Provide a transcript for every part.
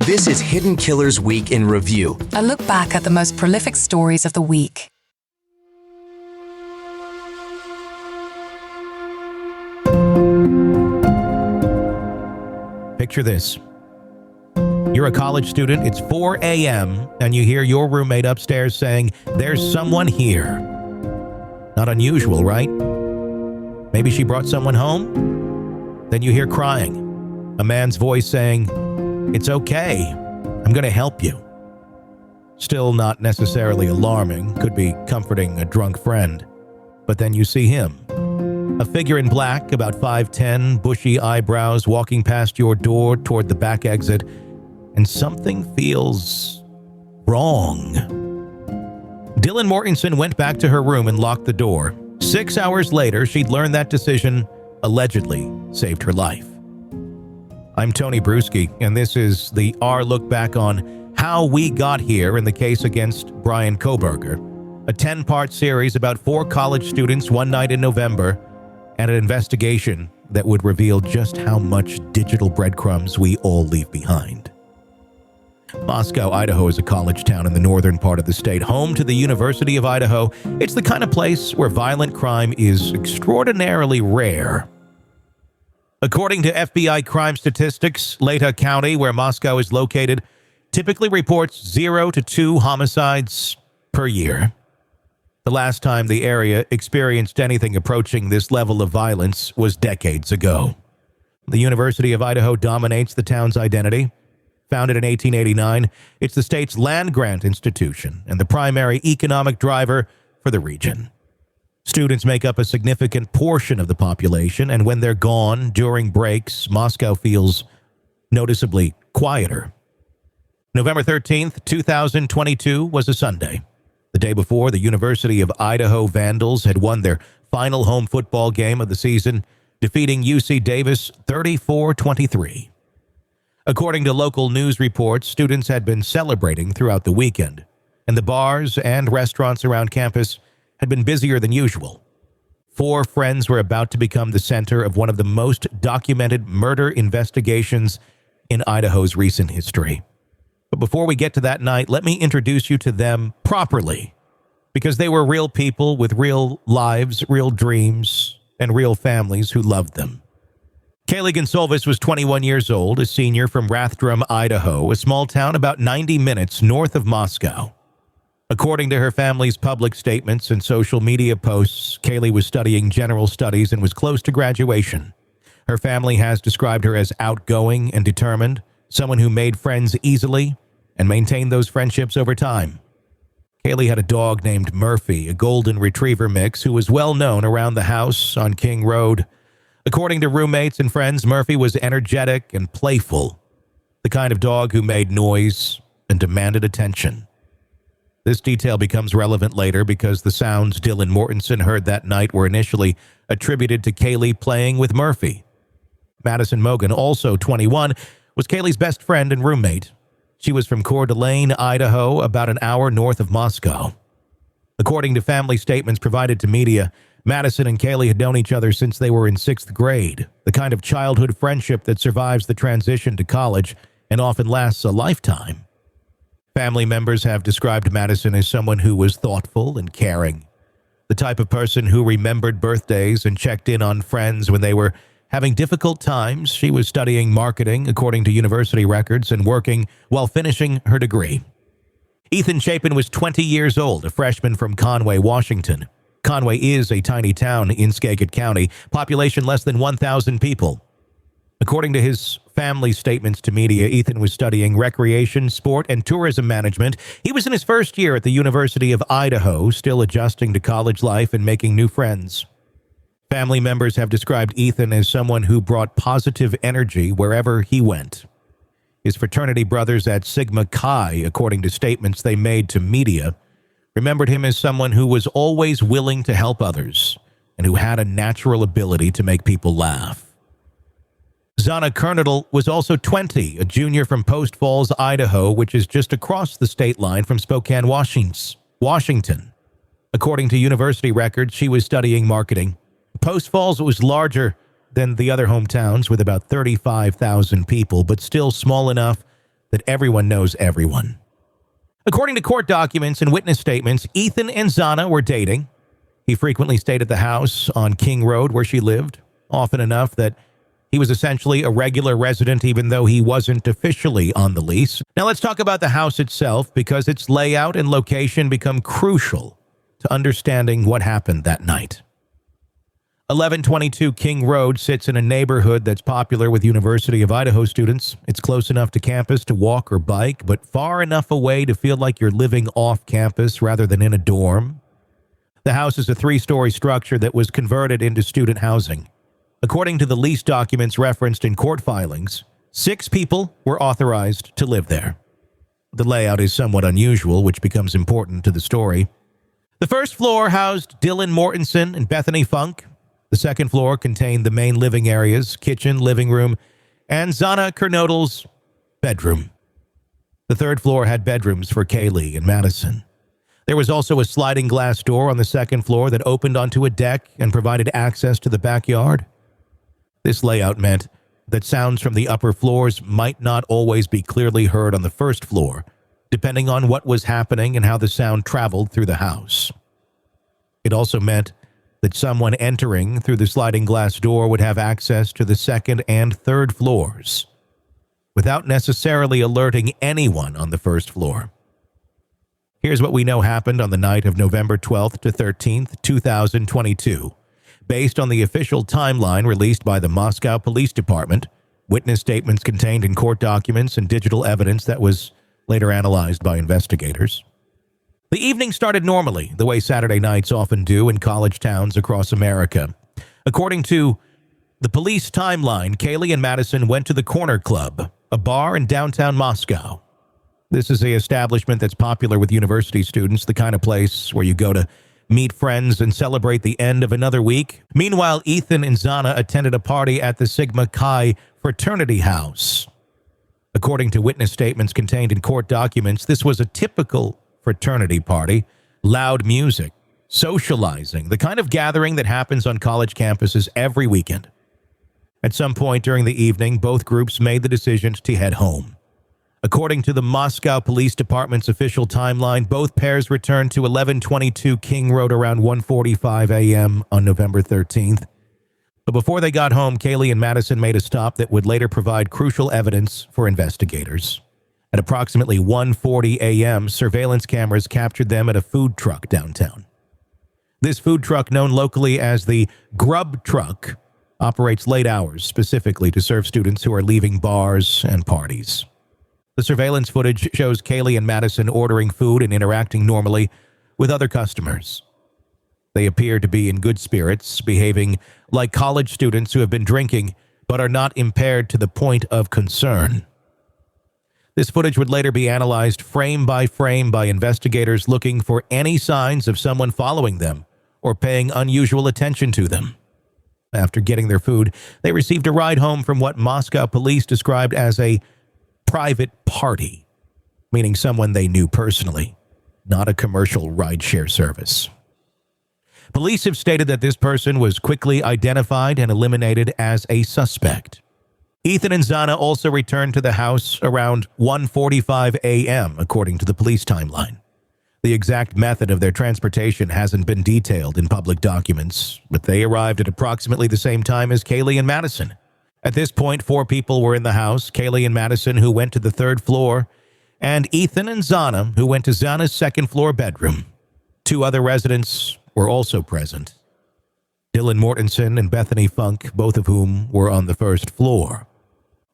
This is Hidden Killers Week in Review. A look back at the most prolific stories of the week. Picture this. You're a college student, it's 4 a.m., and you hear your roommate upstairs saying, "There's someone here." Not unusual, right? Maybe she brought someone home? Then you hear crying. A man's voice saying, "It's okay. I'm going to help you." Still not necessarily alarming, could be comforting a drunk friend. But then you see him. A figure in black, about 5'10", bushy eyebrows, walking past your door toward the back exit, and something feels wrong. Dylan Mortensen went back to her room and locked the door. 6 hours later, she'd learned that decision allegedly saved her life. I'm Tony Brueski, and this is the Our Look Back on How We Got Here in the case against Bryan Kohberger, a 10-part series about 4 college students one night in November, and an investigation that would reveal just how much digital breadcrumbs we all leave behind. Moscow, Idaho is a college town in the northern part of the state, home to the University of Idaho. It's the kind of place where violent crime is extraordinarily rare. According to FBI crime statistics, Lehigh County, where Moscow is located, typically reports 0 to 2 homicides per year. The last time the area experienced anything approaching this level of violence was decades ago. The University of Idaho dominates the town's identity. Founded in 1889, it's the state's land-grant institution and the primary economic driver for the region. Students make up a significant portion of the population, and when they're gone during breaks, Moscow feels noticeably quieter. November 13th, 2022 was a Sunday. The day before, the University of Idaho Vandals had won their final home football game of the season, defeating UC Davis 34-23. According to local news reports, students had been celebrating throughout the weekend, and the bars and restaurants around campus had been busier than usual. 4 friends were about to become the center of one of the most documented murder investigations in Idaho's recent history. But before we get to that night, let me introduce you to them properly, because they were real people with real lives, real dreams, and real families who loved them. Kaylee Gonsalves was 21 years old, a senior from Rathdrum, Idaho, a small town about 90 minutes north of Moscow. According to her family's public statements and social media posts, Kaylee was studying general studies and was close to graduation. Her family has described her as outgoing and determined, someone who made friends easily and maintained those friendships over time. Kaylee had a dog named Murphy, a golden retriever mix, who was well known around the house on King Road. According to roommates and friends, Murphy was energetic and playful, the kind of dog who made noise and demanded attention. This detail becomes relevant later because the sounds Dylan Mortensen heard that night were initially attributed to Kaylee playing with Murphy. Madison Mogan, also 21, was Kaylee's best friend and roommate. She was from Coeur d'Alene, Idaho, about an hour north of Moscow. According to family statements provided to media, Madison and Kaylee had known each other since they were in 6th grade, the kind of childhood friendship that survives the transition to college and often lasts a lifetime. Family members have described Madison as someone who was thoughtful and caring, the type of person who remembered birthdays and checked in on friends when they were having difficult times. She was studying marketing, according to university records, and working while finishing her degree. Ethan Chapin was 20 years old, a freshman from Conway, Washington. Conway is a tiny town in Skagit County, population less than 1,000 people. According to his family statements to media, Ethan was studying recreation, sport, and tourism management. He was in his first year at the University of Idaho, still adjusting to college life and making new friends. Family members have described Ethan as someone who brought positive energy wherever he went. His fraternity brothers at Sigma Chi, according to statements they made to media, remembered him as someone who was always willing to help others and who had a natural ability to make people laugh. Zana Kernadel was also 20, a junior from Post Falls, Idaho, which is just across the state line from Spokane, Washington. According to university records, she was studying marketing. Post Falls was larger than the other hometowns with about 35,000 people, but still small enough that everyone knows everyone. According to court documents and witness statements, Ethan and Zana were dating. He frequently stayed at the house on King Road where she lived, often enough that he was essentially a regular resident even though he wasn't officially on the lease. Now let's talk about the house itself because its layout and location become crucial to understanding what happened that night. 1122 King Road sits in a neighborhood that's popular with University of Idaho students. It's close enough to campus to walk or bike, but far enough away to feel like you're living off campus rather than in a dorm. The house is a 3-story structure that was converted into student housing. According to the lease documents referenced in court filings, 6 people were authorized to live there. The layout is somewhat unusual, which becomes important to the story. The first floor housed Dylan Mortensen and Bethany Funk. The second floor contained the main living areas, kitchen, living room, and Zana Kernodle's bedroom. The third floor had bedrooms for Kaylee and Madison. There was also a sliding glass door on the second floor that opened onto a deck and provided access to the backyard. This layout meant that sounds from the upper floors might not always be clearly heard on the first floor, depending on what was happening and how the sound traveled through the house. It also meant that someone entering through the sliding glass door would have access to the second and third floors, without necessarily alerting anyone on the first floor. Here's what we know happened on the night of November 12th to 13th, 2022. Based on the official timeline released by the Moscow Police Department, witness statements contained in court documents, and digital evidence that was later analyzed by investigators. The evening started normally, the way Saturday nights often do in college towns across America. According to the police timeline, Kaylee and Madison went to the Corner Club, a bar in downtown Moscow. This is an establishment that's popular with university students, the kind of place where you go to meet friends and celebrate the end of another week. Meanwhile, Ethan and Zana attended a party at the Sigma Chi fraternity house. According to witness statements contained in court documents, this was a typical fraternity party, loud music, socializing, the kind of gathering that happens on college campuses every weekend. At some point during the evening, both groups made the decision to head home. According to the Moscow Police Department's official timeline, both pairs returned to 1122 King Road around 1:45 a.m. on November 13th. But before they got home, Kaylee and Madison made a stop that would later provide crucial evidence for investigators. At approximately 1:40 a.m., surveillance cameras captured them at a food truck downtown. This food truck, known locally as the Grub Truck, operates late hours specifically to serve students who are leaving bars and parties. The surveillance footage shows Kaylee and Madison ordering food and interacting normally with other customers. They appear to be in good spirits, behaving like college students who have been drinking but are not impaired to the point of concern. This footage would later be analyzed frame by investigators looking for any signs of someone following them or paying unusual attention to them. After getting their food, they received a ride home from what Moscow police described as a private party, meaning someone they knew personally, not a commercial rideshare service. Police have stated that this person was quickly identified and eliminated as a suspect. Ethan and Zana also returned to the house around 1:45 a.m., according to the police timeline. The exact method of their transportation hasn't been detailed in public documents, but they arrived at approximately the same time as Kaylee and Madison. At this point, 4 people were in the house: Kaylee and Madison, who went to the 3rd floor, and Ethan and Zana, who went to Zana's 2nd floor bedroom. 2 other residents were also present: Dylan Mortensen and Bethany Funk, both of whom were on the 1st floor.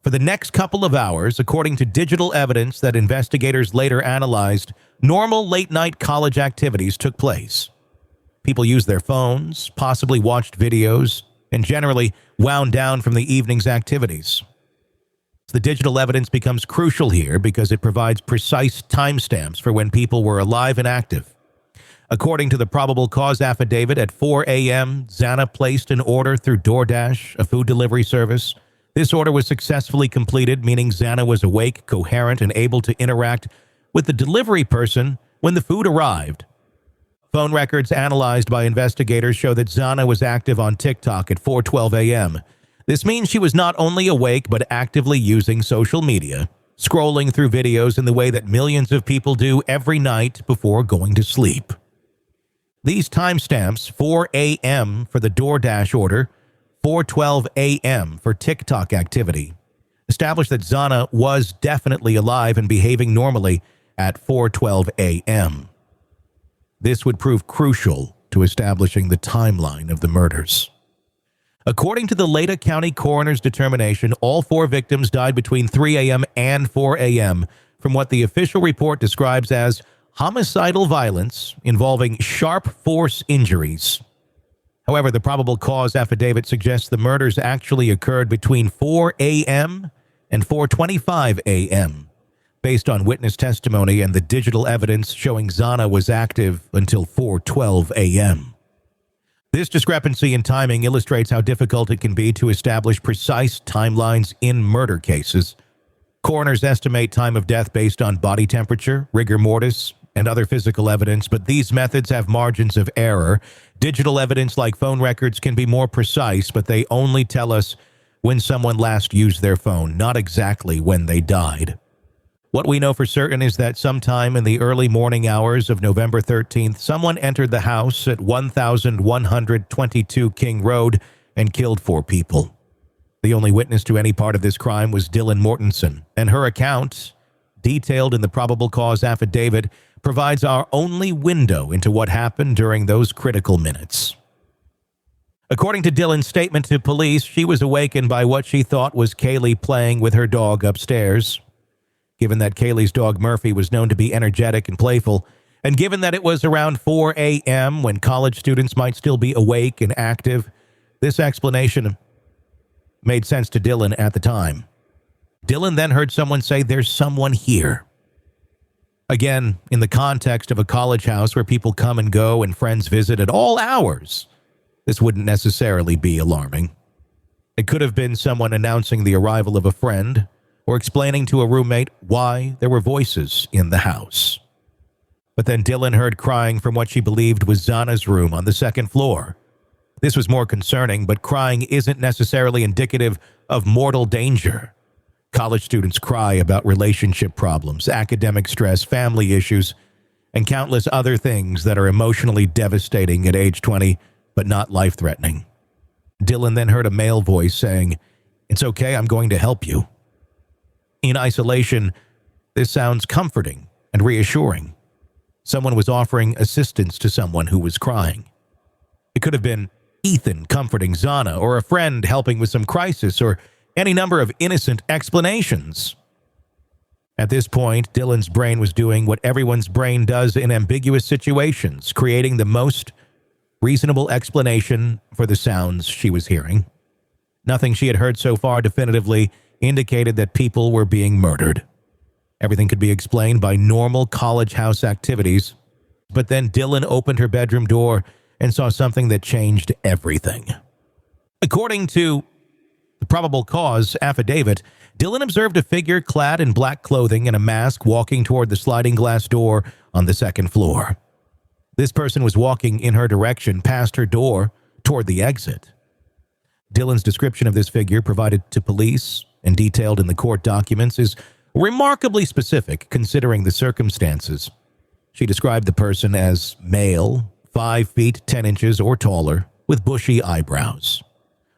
For the next couple of hours, according to digital evidence that investigators later analyzed, normal late-night college activities took place. People used their phones, possibly watched videos, and generally wound down from the evening's activities. The digital evidence becomes crucial here because it provides precise timestamps for when people were alive and active. According to the probable cause affidavit, at 4 a.m., Zana placed an order through DoorDash, a food delivery service. This order was successfully completed, meaning Zana was awake, coherent, and able to interact with the delivery person when the food arrived. Phone records analyzed by investigators show that Zana was active on TikTok at 4:12 a.m. This means she was not only awake but actively using social media. scrolling through videos in the way that millions of people do every night before going to sleep. These timestamps, 4 a.m. for the DoorDash order, 4:12 a.m. for TikTok activity, established that Zana was definitely alive and behaving normally at 4:12 a.m. This would prove crucial to establishing the timeline of the murders. According to the Leda County Coroner's determination, all 4 victims died between 3 a.m. and 4 a.m. from what the official report describes as homicidal violence involving sharp force injuries. However, the probable cause affidavit suggests the murders actually occurred between 4 a.m. and 4:25 a.m., based on witness testimony and the digital evidence showing Zana was active until 4:12 a.m. This discrepancy in timing illustrates how difficult it can be to establish precise timelines in murder cases. Coroners estimate time of death based on body temperature, rigor mortis, and other physical evidence, but these methods have margins of error. Digital evidence like phone records can be more precise, but they only tell us when someone last used their phone, not exactly when they died. What we know for certain is that sometime in the early morning hours of November 13th, someone entered the house at 1122 King Road and killed 4 people. The only witness to any part of this crime was Dylan Mortensen, and her account, detailed in the probable cause affidavit, provides our only window into what happened during those critical minutes. According to Dylan's statement to police, she was awakened by what she thought was Kaylee playing with her dog upstairs. Given that Kaylee's dog Murphy was known to be energetic and playful, and given that it was around 4 a.m. when college students might still be awake and active, this explanation made sense to Dylan at the time. Dylan then heard someone say, "There's someone here." Again, in the context of a college house where people come and go and friends visit at all hours, this wouldn't necessarily be alarming. It could have been someone announcing the arrival of a friend or explaining to a roommate why there were voices in the house. But then Dylan heard crying from what she believed was Zana's room on the second floor. This was more concerning, but crying isn't necessarily indicative of mortal danger. College students cry about relationship problems, academic stress, family issues, and countless other things that are emotionally devastating at age 20, but not life-threatening. Dylan then heard a male voice saying, "It's okay, I'm going to help you." In isolation, this sounds comforting and reassuring. Someone was offering assistance to someone who was crying. It could have been Ethan comforting Zana, or a friend helping with some crisis, or any number of innocent explanations. At this point, Dylan's brain was doing what everyone's brain does in ambiguous situations, creating the most reasonable explanation for the sounds she was hearing. Nothing she had heard so far definitively indicated that people were being murdered. Everything could be explained by normal college house activities, but then Dylan opened her bedroom door and saw something that changed everything. According to the probable cause affidavit, Dylan observed a figure clad in black clothing and a mask walking toward the sliding glass door on the second floor. This person was walking in her direction past her door toward the exit. Dylan's description of this figure provided to police and detailed in the court documents is remarkably specific considering the circumstances. She described the person as male, 5 feet 10 inches or taller, with bushy eyebrows.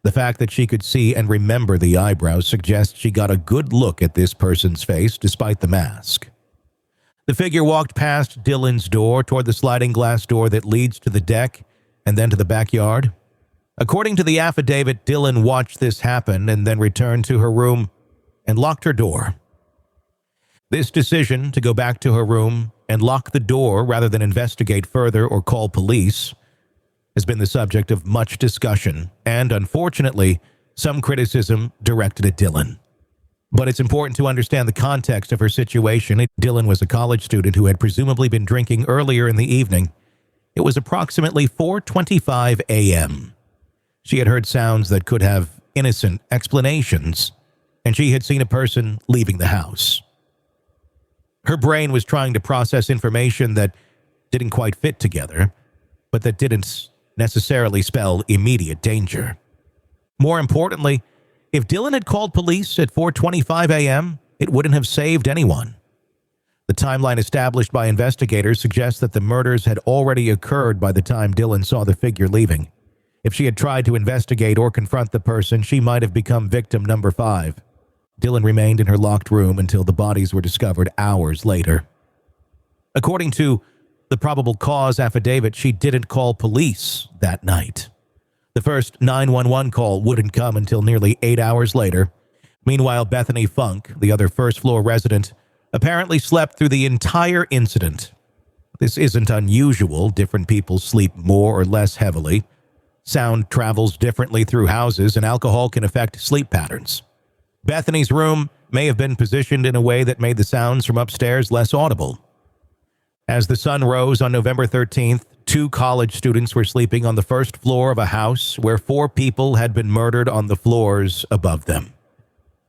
The fact that she could see and remember the eyebrows suggests she got a good look at this person's face despite the mask. The figure walked past Dylan's door toward the sliding glass door that leads to the deck and then to the backyard. According to the affidavit, Dylan watched this happen and then returned to her room and locked her door. This decision to go back to her room and lock the door rather than investigate further or call police has been the subject of much discussion and, unfortunately, some criticism directed at Dylan. But it's important to understand the context of her situation. Dylan was a college student who had presumably been drinking earlier in the evening. It was approximately 4:25 a.m. She had heard sounds that could have innocent explanations, and she had seen a person leaving the house. Her brain was trying to process information that didn't quite fit together, but that didn't necessarily spell immediate danger. More importantly, if Dylan had called police at 4:25 a.m., it wouldn't have saved anyone. The timeline established by investigators suggests that the murders had already occurred by the time Dylan saw the figure leaving. If she had tried to investigate or confront the person, she might have become victim number 5. Dylan remained in her locked room until the bodies were discovered hours later. According to the probable cause affidavit, she didn't call police that night. The first 911 call wouldn't come until nearly 8 hours later. Meanwhile, Bethany Funk, the other first-floor resident, apparently slept through the entire incident. This isn't unusual. Different people sleep more or less heavily. Sound travels differently through houses, and alcohol can affect sleep patterns. Bethany's room may have been positioned in a way that made the sounds from upstairs less audible. As the sun rose on November 13th, 2 college students were sleeping on the first floor of a house where 4 people had been murdered on the floors above them.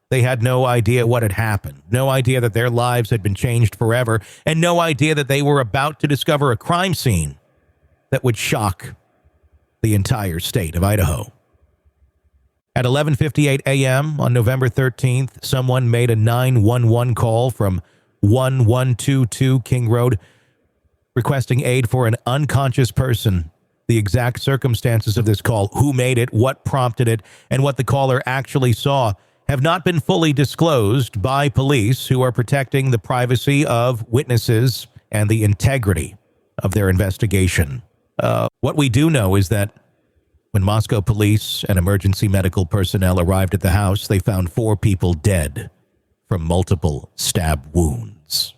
They had no idea what had happened, no idea that their lives had been changed forever, and no idea that they were about to discover a crime scene that would shock the entire state of Idaho. At 11:58 a.m. on November 13th, someone made a 911 call from 1122 King Road requesting aid for an unconscious person. The exact circumstances of this call, who made it, what prompted it, and what the caller actually saw have not been fully disclosed by police, who are protecting the privacy of witnesses and the integrity of their investigation. What we do know is that when Moscow police and emergency medical personnel arrived at the house, they found 4 people dead from multiple stab wounds.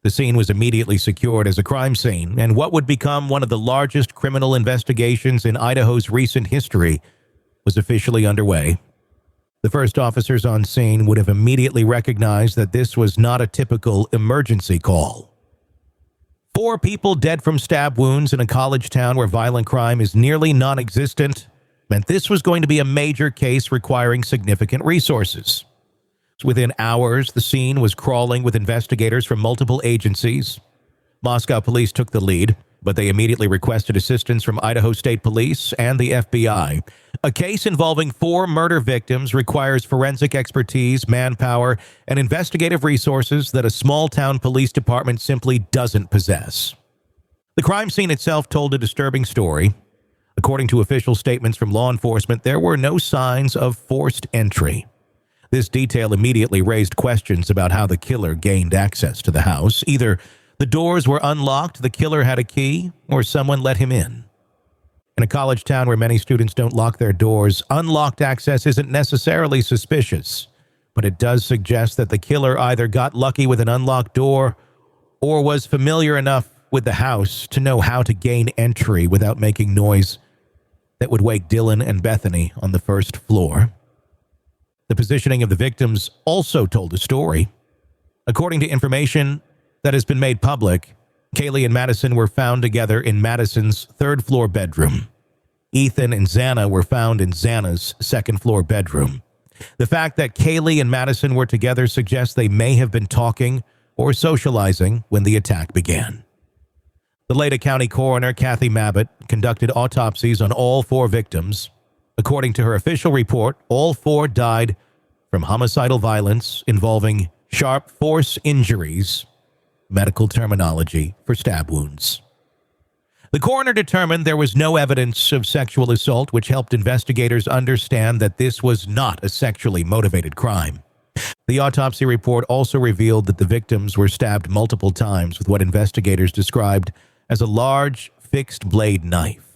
The scene was immediately secured as a crime scene, and what would become one of the largest criminal investigations in Idaho's recent history was officially underway. The first officers on scene would have immediately recognized that this was not a typical emergency call. 4 people dead from stab wounds in a college town where violent crime is nearly non-existent meant this was going to be a major case requiring significant resources. Within hours, the scene was crawling with investigators from multiple agencies. Moscow police took the lead, but they immediately requested assistance from Idaho State Police and the FBI. A case involving 4 murder victims requires forensic expertise, manpower, and investigative resources that a small-town police department simply doesn't possess. The crime scene itself told a disturbing story. According to official statements from law enforcement, there were no signs of forced entry. This detail immediately raised questions about how the killer gained access to the house. Either the doors were unlocked, the killer had a key, or someone let him in. In a college town where many students don't lock their doors, unlocked access isn't necessarily suspicious, but it does suggest that the killer either got lucky with an unlocked door or was familiar enough with the house to know how to gain entry without making noise that would wake Dylan and Bethany on the first floor. The positioning of the victims also told a story. According to information that has been made public, Kaylee and Madison were found together in Madison's third-floor bedroom. Ethan and Xana were found in Xana's second-floor bedroom. The fact that Kaylee and Madison were together suggests they may have been talking or socializing when the attack began. The Leda County coroner, Kathy Mabbitt, conducted autopsies on all 4 victims. According to her official report, all 4 died from homicidal violence involving sharp force injuries, medical terminology for stab wounds. The coroner determined there was no evidence of sexual assault, which helped investigators understand that this was not a sexually motivated crime. The autopsy report also revealed that the victims were stabbed multiple times with what investigators described as a large, fixed-blade knife.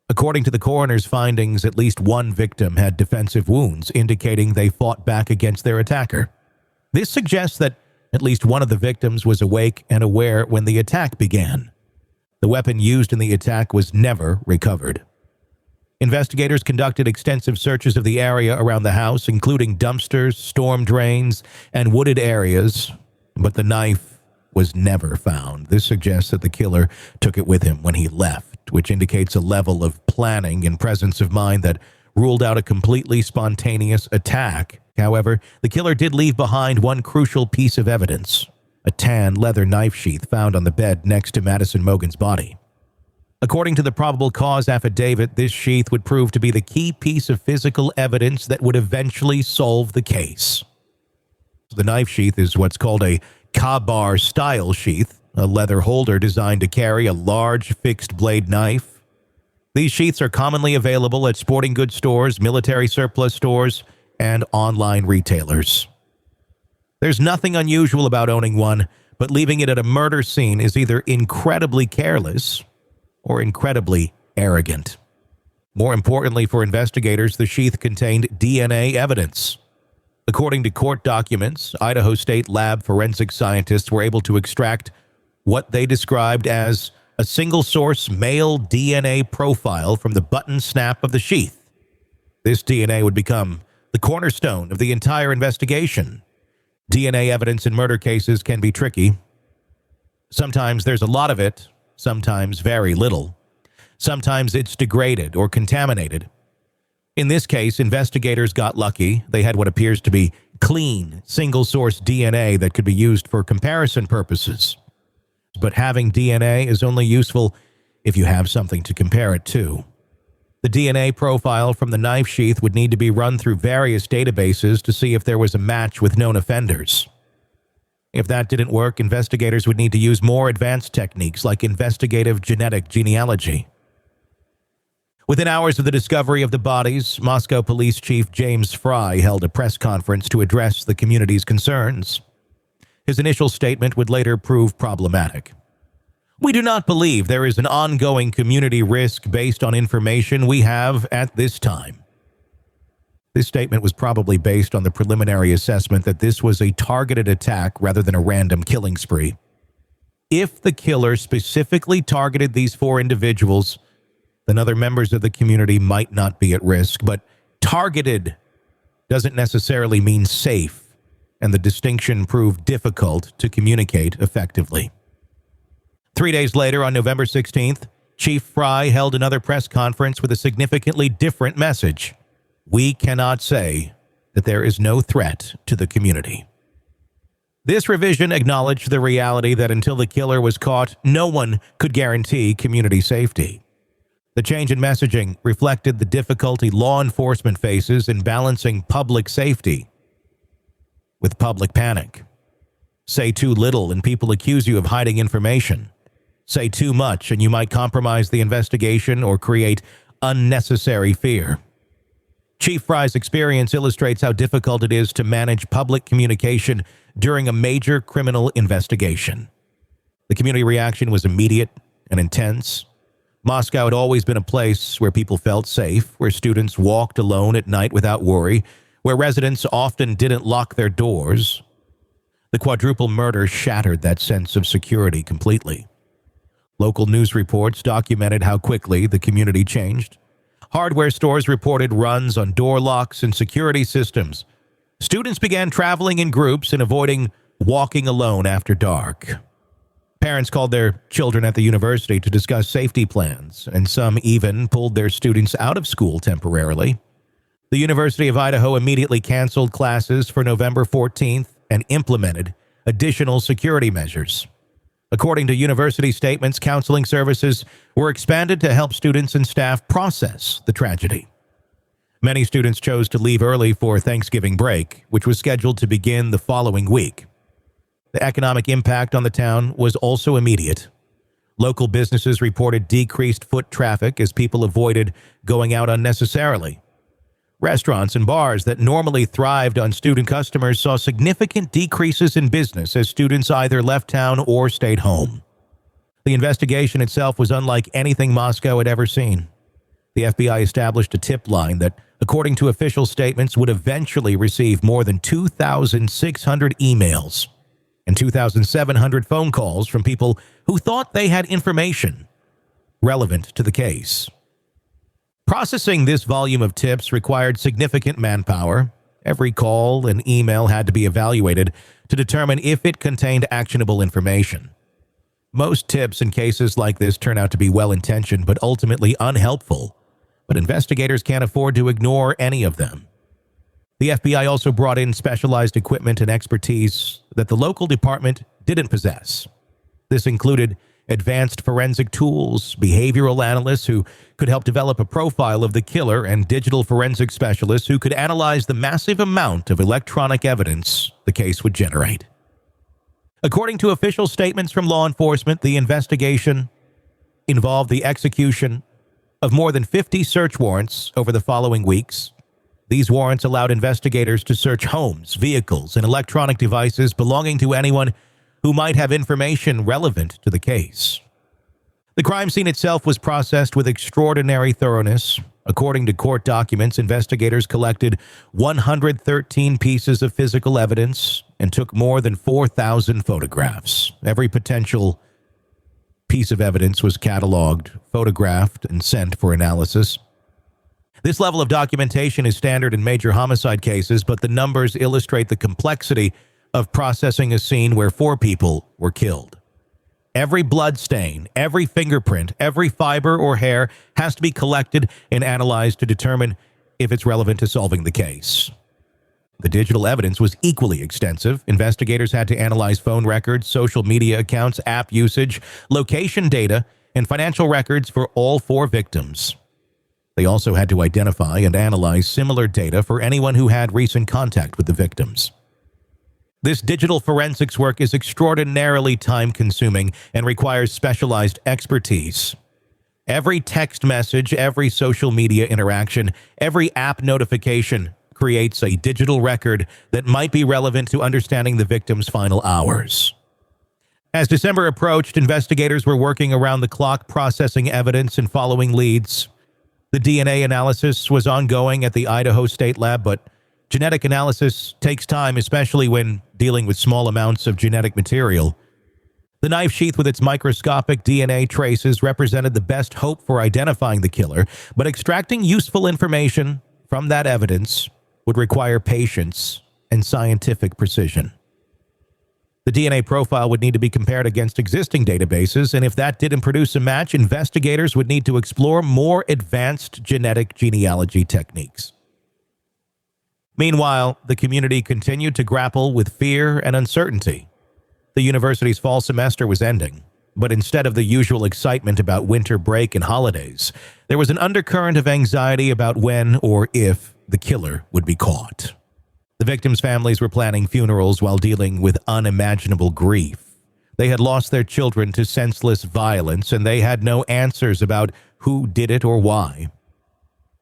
According to the coroner's findings, at least 1 victim had defensive wounds, indicating they fought back against their attacker. This suggests that at least one of the victims was awake and aware when the attack began. The weapon used in the attack was never recovered. Investigators conducted extensive searches of the area around the house, including dumpsters, storm drains, and wooded areas, but the knife was never found. This suggests that the killer took it with him when he left, which indicates a level of planning and presence of mind that ruled out a completely spontaneous attack. However, the killer did leave behind one crucial piece of evidence: a tan leather knife sheath found on the bed next to Madison Mogen's body. According to the probable cause affidavit, this sheath would prove to be the key piece of physical evidence that would eventually solve the case. The knife sheath is what's called a Ka-bar style sheath, a leather holder designed to carry a large fixed blade knife. These sheaths are commonly available at sporting goods stores, military surplus stores, and online retailers. There's nothing unusual about owning one, but leaving it at a murder scene is either incredibly careless or incredibly arrogant. More importantly for investigators, the sheath contained DNA evidence. According to court documents, Idaho State Lab forensic scientists were able to extract what they described as a single-source male DNA profile from the button snap of the sheath. This DNA would become the cornerstone of the entire investigation. DNA evidence in murder cases can be tricky. Sometimes there's a lot of it, sometimes very little. Sometimes it's degraded or contaminated. In this case, investigators got lucky. They had what appears to be clean, single-source DNA that could be used for comparison purposes. But having DNA is only useful if you have something to compare it to. The DNA profile from the knife sheath would need to be run through various databases to see if there was a match with known offenders. If that didn't work, investigators would need to use more advanced techniques like investigative genetic genealogy. Within hours of the discovery of the bodies, Moscow Police Chief James Fry held a press conference to address the community's concerns. His initial statement would later prove problematic. "We do not believe there is an ongoing community risk based on information we have at this time." This statement was probably based on the preliminary assessment that this was a targeted attack rather than a random killing spree. If the killer specifically targeted these 4 individuals, then other members of the community might not be at risk, but targeted doesn't necessarily mean safe, and the distinction proved difficult to communicate effectively. 3 days later, on November 16th, Chief Fry held another press conference with a significantly different message. "We cannot say that there is no threat to the community." This revision acknowledged the reality that until the killer was caught, no one could guarantee community safety. The change in messaging reflected the difficulty law enforcement faces in balancing public safety with public panic. Say too little and people accuse you of hiding information. Say too much and you might compromise the investigation or create unnecessary fear. Chief Fry's experience illustrates how difficult it is to manage public communication during a major criminal investigation. The community reaction was immediate and intense. Moscow had always been a place where people felt safe, where students walked alone at night without worry, where residents often didn't lock their doors. The quadruple murder shattered that sense of security completely. Local news reports documented how quickly the community changed. Hardware stores reported runs on door locks and security systems. Students began traveling in groups and avoiding walking alone after dark. Parents called their children at the university to discuss safety plans, and some even pulled their students out of school temporarily. The University of Idaho immediately canceled classes for November 14th and implemented additional security measures. According to university statements, counseling services were expanded to help students and staff process the tragedy. Many students chose to leave early for Thanksgiving break, which was scheduled to begin the following week. The economic impact on the town was also immediate. Local businesses reported decreased foot traffic as people avoided going out unnecessarily. Restaurants and bars that normally thrived on student customers saw significant decreases in business as students either left town or stayed home. The investigation itself was unlike anything Moscow had ever seen. The FBI established a tip line that, according to official statements, would eventually receive more than 2,600 emails and 2,700 phone calls from people who thought they had information relevant to the case. Processing this volume of tips required significant manpower. Every call and email had to be evaluated to determine if it contained actionable information. Most tips in cases like this turn out to be well-intentioned but ultimately unhelpful, but investigators can't afford to ignore any of them. The FBI also brought in specialized equipment and expertise that the local department didn't possess. This included advanced forensic tools, behavioral analysts who could help develop a profile of the killer, and digital forensic specialists who could analyze the massive amount of electronic evidence the case would generate. According to official statements from law enforcement, the investigation involved the execution of more than 50 search warrants over the following weeks. These warrants allowed investigators to search homes, vehicles, and electronic devices belonging to anyone who might have information relevant to the case. The crime scene itself was processed with extraordinary thoroughness. According to court documents, investigators collected 113 pieces of physical evidence and took more than 4,000 photographs. Every potential piece of evidence was cataloged, photographed, and sent for analysis. This level of documentation is standard in major homicide cases, but the numbers illustrate the complexity of processing a scene where 4 people were killed. Every blood stain, every fingerprint, every fiber or hair has to be collected and analyzed to determine if it's relevant to solving the case. The digital evidence was equally extensive. Investigators had to analyze phone records, social media accounts, app usage, location data, and financial records for all 4 victims. They also had to identify and analyze similar data for anyone who had recent contact with the victims. This digital forensics work is extraordinarily time-consuming and requires specialized expertise. Every text message, every social media interaction, every app notification creates a digital record that might be relevant to understanding the victim's final hours. As December approached, investigators were working around the clock, processing evidence and following leads. The DNA analysis was ongoing at the Idaho State Lab, but genetic analysis takes time, especially when dealing with small amounts of genetic material. The knife sheath with its microscopic DNA traces represented the best hope for identifying the killer, but extracting useful information from that evidence would require patience and scientific precision. The DNA profile would need to be compared against existing databases, and if that didn't produce a match, investigators would need to explore more advanced genetic genealogy techniques. Meanwhile, the community continued to grapple with fear and uncertainty. The university's fall semester was ending, but instead of the usual excitement about winter break and holidays, there was an undercurrent of anxiety about when or if the killer would be caught. The victims' families were planning funerals while dealing with unimaginable grief. They had lost their children to senseless violence, and they had no answers about who did it or why.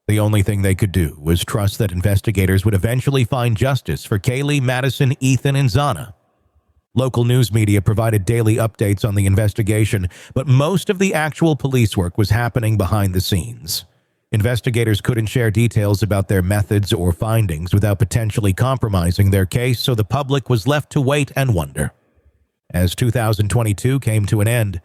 The only thing they could do was trust that investigators would eventually find justice for Kaylee, Madison, Ethan, and Zana. Local news media provided daily updates on the investigation, but most of the actual police work was happening behind the scenes. Investigators couldn't share details about their methods or findings without potentially compromising their case, so the public was left to wait and wonder. As 2022 came to an end,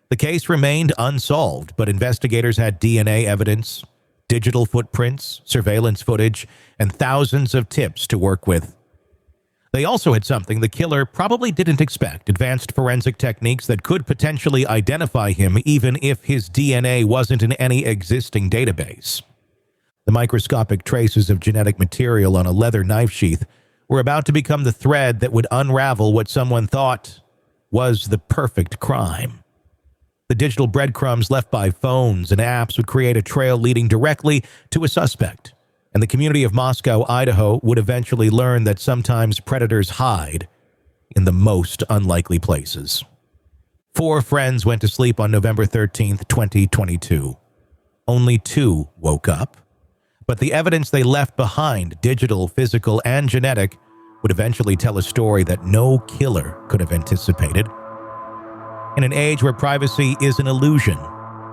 the case remained unsolved, but investigators had DNA evidence, digital footprints, surveillance footage, and thousands of tips to work with. They also had something the killer probably didn't expect: advanced forensic techniques that could potentially identify him even if his DNA wasn't in any existing database. The microscopic traces of genetic material on a leather knife sheath were about to become the thread that would unravel what someone thought was the perfect crime. The digital breadcrumbs left by phones and apps would create a trail leading directly to a suspect, and the community of Moscow, Idaho, would eventually learn that sometimes predators hide in the most unlikely places. 4 friends went to sleep on November 13th, 2022. Only 2 woke up, but the evidence they left behind, digital, physical, and genetic, would eventually tell a story that no killer could have anticipated. In an age where privacy is an illusion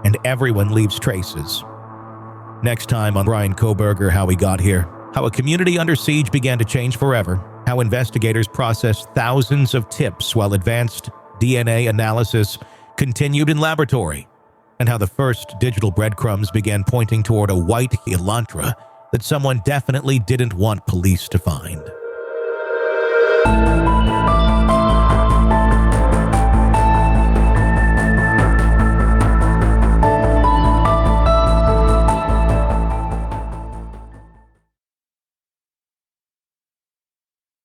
and everyone leaves traces. Next time on Bryan Kohberger, How We Got Here, how a community under siege began to change forever, how investigators processed thousands of tips while advanced DNA analysis continued in laboratory, and how the first digital breadcrumbs began pointing toward a white Elantra that someone definitely didn't want police to find.